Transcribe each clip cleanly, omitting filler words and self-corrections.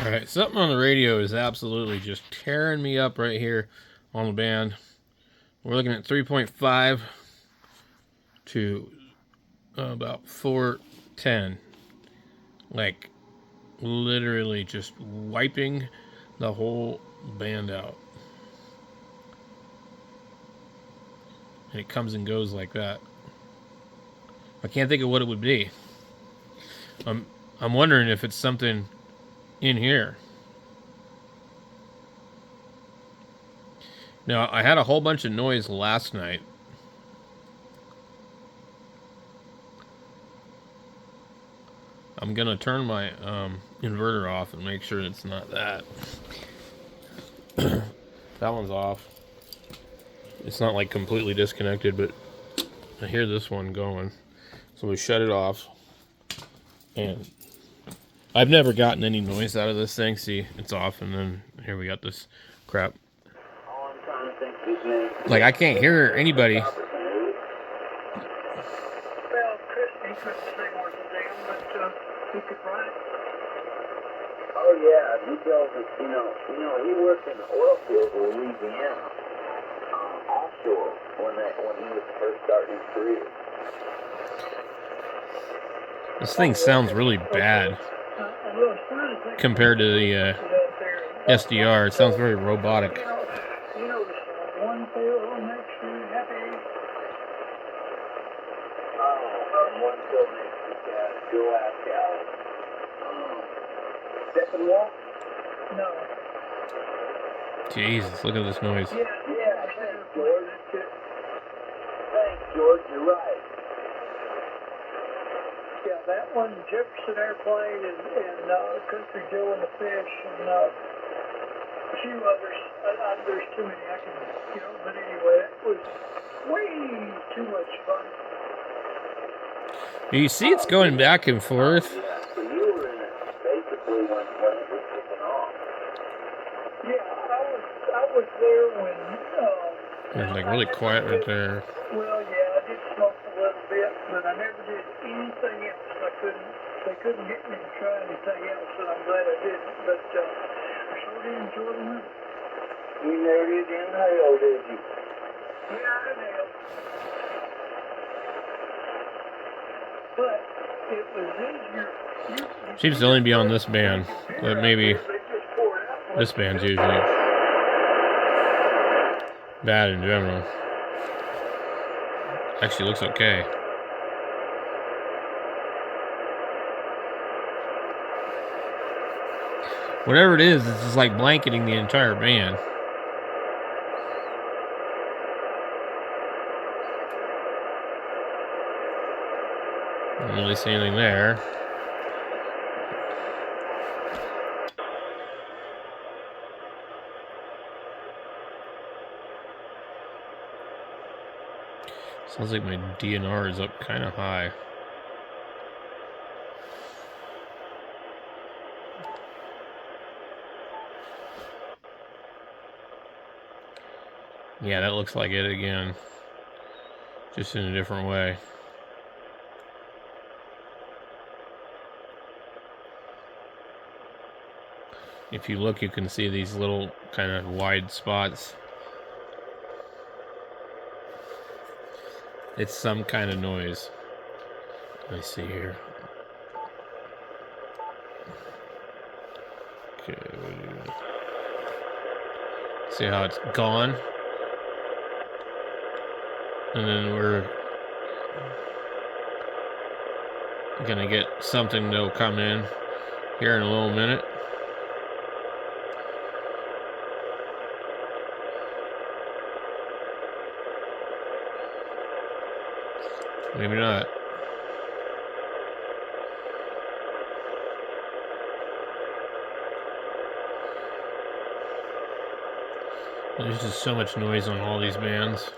Alright, something on the radio is absolutely just tearing me up right here on the band. We're looking at 3.5 to about 410. Like, literally just wiping the whole band out. And it comes and goes like that. I can't think of what it would be. I'm wondering if it's something in here. Now, I had a whole bunch of noise last night. I'm going to turn my inverter off and make sure it's not that. That one's off. It's not like completely disconnected, but I hear this one going. So we shut it off. And I've never gotten any noise out of this thing. See, it's off, and then here we got this crap. Like, I can't hear anybody. Well, Christy couldn't say more than damn, but he could write. Oh yeah, he tells us, he worked in the oil field in Louisiana, offshore, when he was first starting his career. This thing sounds really bad compared to the SDR. It sounds very robotic. One pill makes you happy. One pill makes you go out out. Second walk? No. Jesus, look at this noise. Yeah, thanks, George. Thanks, George, you're right. Yeah, that one, Jefferson Airplane and Country Joe and the Fish and a few others. There's too many I can, but anyway, it was way too much fun. You see it's going back and forth. Yeah, so you were in it basically when it was kicking off. Yeah, I was there when... It was like really quiet right there. Well, yeah, I did smoke a little bit, but I never did anything else. They couldn't get me to try anything else, and I'm glad I didn't. But I sure did enjoy the winter. You never did inhale, did you? Yeah, I inhaled. But it was easier. Seems to only be on this band, but maybe this band's usually bad in general. Actually looks okay. Whatever it is, it's just like blanketing the entire band. Don't really see anything there. Sounds like my DNR is up kind of high. Yeah, that looks like it again. Just in a different way. If you look, you can see these little kind of wide spots. It's some kind of noise. Let me see here. Okay, see how it's gone? And then we're gonna get something that'll come in here in a little minute. Maybe not. There's just so much noise on all these bands.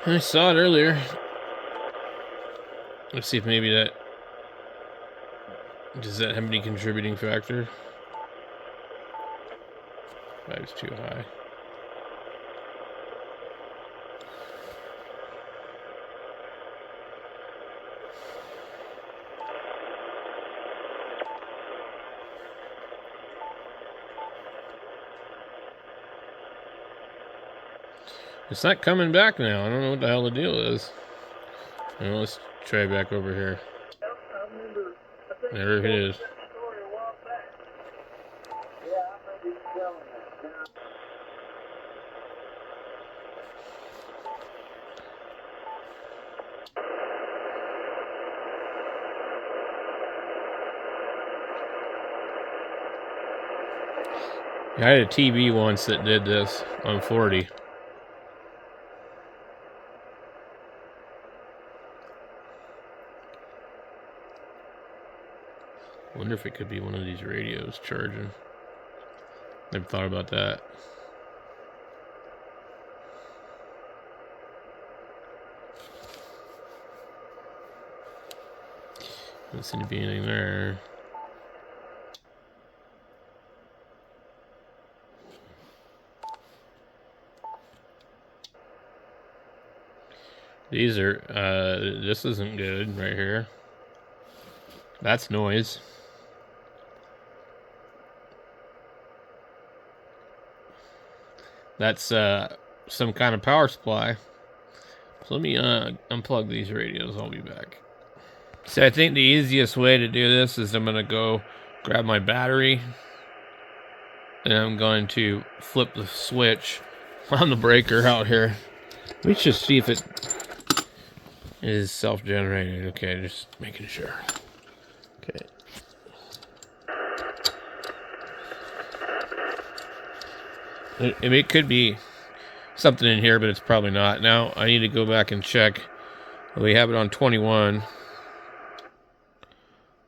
I saw it earlier. Let's see if maybe that Does that have any contributing factor? 5's too high. It's not coming back now. I don't know what the hell the deal is. Well, let's try back over here. Yep, I remember. I think There it is. that story a while back. Yeah, I remember you telling that. I had a TV once that did this on 40. Wonder if it could be one of these radios charging. Never thought about that. Doesn't seem to be anything there. These are, this isn't good right here. That's noise. That's some kind of power supply. So let me unplug these radios. I'll be back. So I think the easiest way to do this is I'm going to go grab my battery. And I'm going to flip the switch on the breaker out here. Let's just see if it is self-generated. Okay, just making sure. Okay. It could be something in here, but it's probably not. Now I need to go back and check. We have it on 21.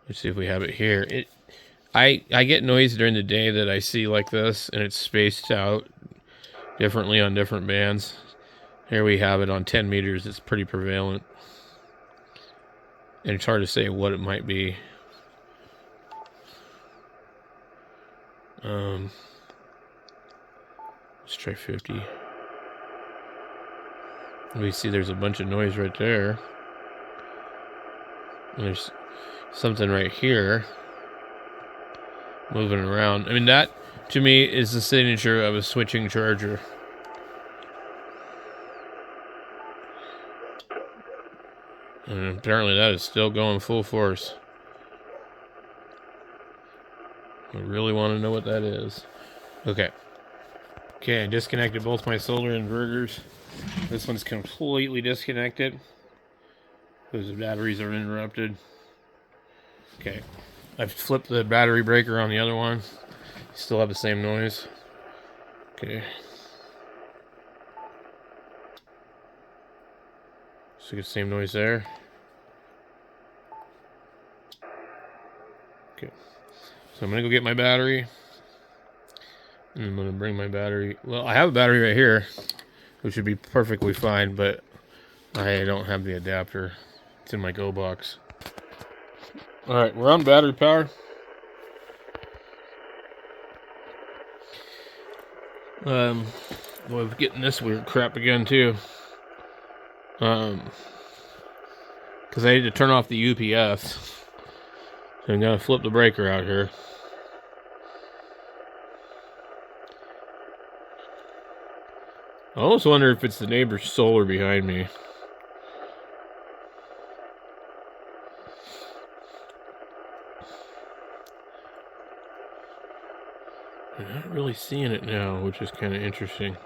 Let's see if we have it here. I get noise during the day that I see like this, and it's spaced out differently on different bands. Here we have it on 10 meters. It's pretty prevalent. And it's hard to say what it might be. Let's try 50. We see there's a bunch of noise right there. And there's something right here moving around. I mean, that to me is the signature of a switching charger. And apparently that is still going full force. I really want to know what that is. Okay. Okay, I disconnected both my solar inverters. This one's completely disconnected because the batteries are interrupted. Okay. I've flipped the battery breaker on the other one. Still have the same noise. Okay. So get the same noise there. Okay. So I'm gonna go get my battery. And I'm gonna bring my battery. Well, I have a battery right here, which would be perfectly fine, but I don't have the adapter. It's in my Go box. Alright, we're on battery power. We're getting this weird crap again too. Because I need to turn off the UPS. So I'm gonna flip the breaker out here. I almost wonder if it's the neighbor's solar behind me. I'm not really seeing it now, which is kind of interesting.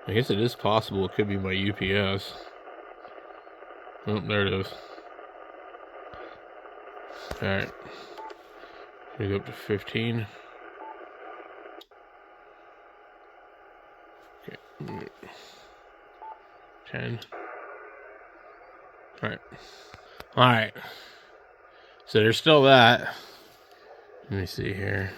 I guess it is possible it could be my UPS. Oh, there it is. Alright. We go up to 15. Okay. 10. Alright. Alright. So there's still that. Let me see here.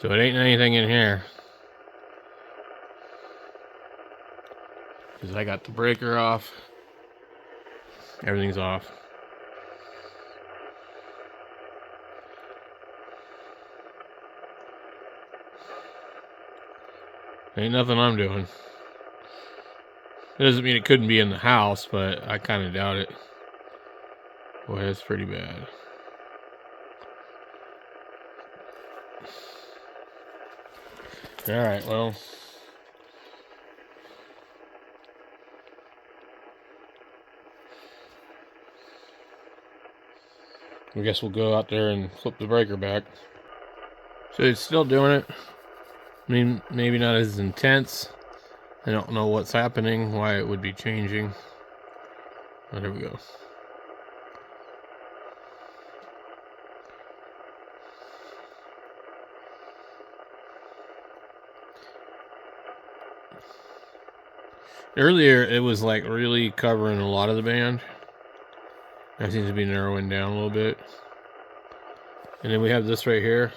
So it ain't anything in here. Because I got the breaker off. Everything's off. Ain't nothing I'm doing. It doesn't mean it couldn't be in the house, but I kind of doubt it. Boy, that's pretty bad. Alright, well. I guess we'll go out there and flip the breaker back. So it's still doing it. I mean, maybe not as intense. I don't know what's happening, why it would be changing. Oh, there we go. Earlier, it was like really covering a lot of the band. That seems to be narrowing down a little bit. And then we have this right here.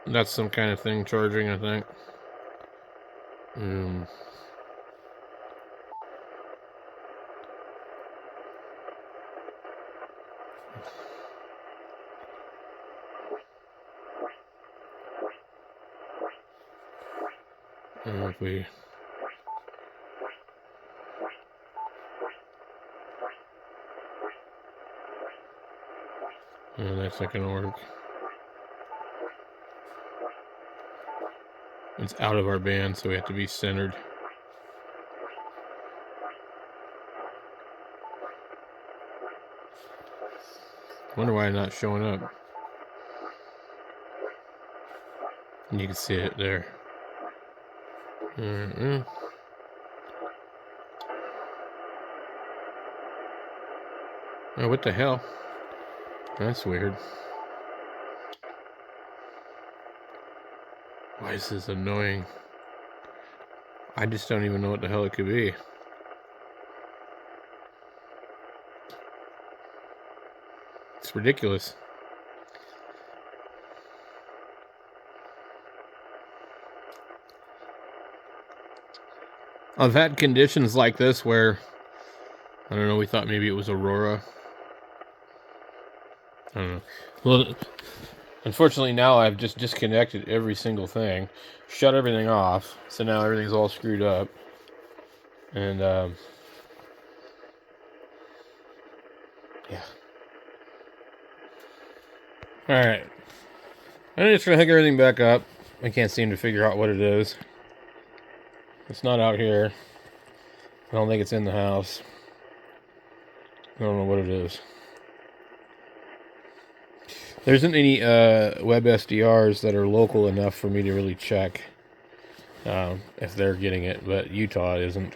That's some kind of thing charging, I think. I don't know if we... Oh, that's not gonna work. It's out of our band, so we have to be centered. Wonder why I'm not showing up. And you can see it there. Oh, what the hell? That's weird. Why is this annoying? I just don't even know what the hell it could be. It's ridiculous. I've had conditions like this where, I don't know, we thought maybe it was Aurora. I don't know. Well, unfortunately now I've just disconnected every single thing, shut everything off, so now everything's all screwed up. And, yeah. Alright. I'm just gonna hook everything back up. I can't seem to figure out what it is. It's not out here. I don't think it's in the house. I don't know what it is. There isn't any web SDRs that are local enough for me to really check if they're getting it, but Utah isn't.